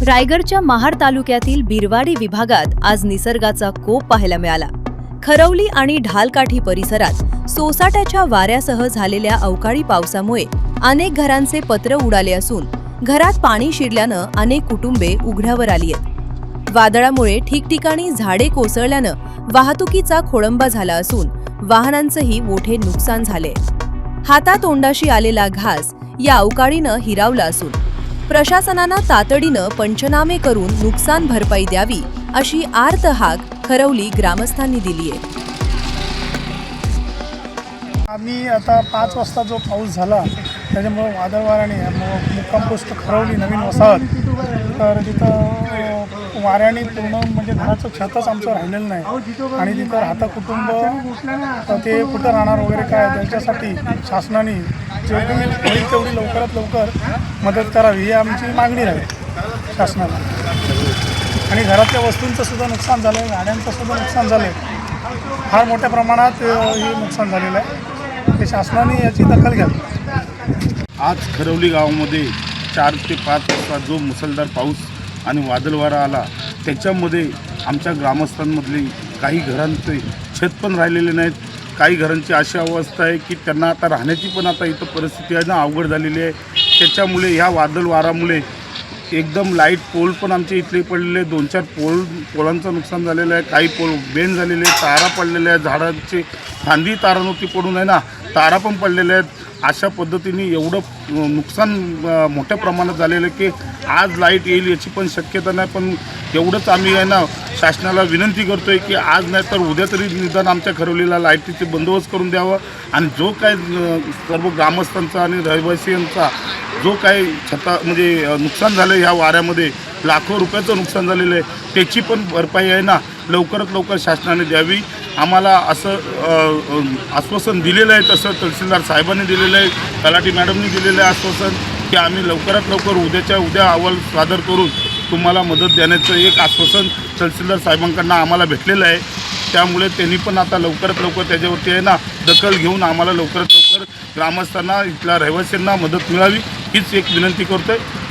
रायगडच्या महाड तालुक्यातील बिरवाडी विभागात आज निसर्गाचा कोप पाहायला मिळाला। खरवली आणि ढालकाठी परिसरात सोसाट्याच्या वाऱ्यासह झालेल्या अवकाळी पावसामुळे अनेक घरांचे पत्र उडाले असून घरात पाणी शिरल्यानं अनेक कुटुंबे उघड्यावर आली आहेत। वादळामुळे ठिकठिकाणी झाडे कोसळल्यानं वाहतुकीचा खोळंबा झाला असून वाहनांचंही मोठे नुकसान झाले। हातातोंडाशी आलेला घास या अवकाळीनं हिरावला असून प्रशासनानं तातडीनं पंचनामे करून नुकसान भरपाई द्यावी अशी आर्त हाक खरवली ग्रामस्थांनी दिली आहे। आम्ही आता 5 वाजता जो पाऊस झाला त्याच्यामुळे वादळ वाऱ्याने मुक्काम पोस्ट खरवली नवीन वसाहत, तर तिथं वाऱ्याने पूर्ण म्हणजे घराचं छतच आमचं राहिलेलं नाही आणि तिथं राहतं कुटुंब ते कुठं राहणार वगैरे काय त्यांच्यासाठी शासनाने जे होईल तेवढी लवकरात लवकर मदत करावी ही आमची मागणी राहील शासनाला। आणि घरातल्या वस्तूंचं सुद्धा नुकसान झालं आहे, गाड्यांचं सुद्धा नुकसान झालं आहे, फार मोठ्या प्रमाणात हे नुकसान झालेलं आहे, ते शासनाने याची दखल घ्यावी। आज खरवली गावामध्ये 4 ते 5 वाजता जो मुसळधार पाऊस आणि वादळ वारा आला त्याच्यामध्ये आमच्या ग्रामस्थांमधली काही घरांचे छत पण राहिलेले नाहीत। काही घरांची अशी अवस्था आहे की त्यांना आता राहण्याची पण आता इथं परिस्थिती आहे ना अवघड झालेली आहे। त्याच्यामुळे ह्या वादळ वारामुळे एकदम लाईट पोल पण आमचे इथले पडलेले, 2-4 पोलांचं नुकसान झालेलं आहे, काही पोल बेंड झालेले, तारा पडलेल्या आहेत, झाडांचे फांदी तारा नव्हती पडून आहे ना तारा पण पडलेल्या आहेत। अशा पद्धतीने एवढं नुकसान मोठ्या प्रमाणात झालेलं आहे की आज लाईट येईल याची पण शक्यता नाही। पण एवढंच आम्ही आहे ना शासनाला विनंती करतो आहे की आज नाही तर उद्या तरी निदान आमच्या खरवलीला लाईटीचे बंदोबस्त करून द्यावं आणि जो काय सर्व ग्रामस्थांचा आणि रहिवासियांचा जो काही म्हणजे नुकसान झालं ह्या वाऱ्यामध्ये लाखो रुपयाचं नुकसान झालेलं आहे त्याची पण भरपाई आहे ना लवकरात लवकर शासनाने द्यावी। आम्हाला असं आश्वासन दिलेलं आहे, तसं तहसीलदार साहेबांनी दिलेलं आहे, तलाठी मॅडमनी दिलेलं आहे आश्वासन की आम्ही लवकरात लवकर उद्याच्या उद्या अहवाल सादर करून तुम्हाला मदत देण्याचं एक आश्वासन तहसीलदार साहेबांकडून आम्हाला भेटलेलं आहे। त्यामुळे त्यांनी पण आता लवकरात लवकर त्याच्यावरती आहे ना दखल घेऊन आम्हाला लवकरात लवकर ग्रामस्थांना इथल्या रहिवाशांना मदत मिळावी हीच एक विनंती करतो आहे।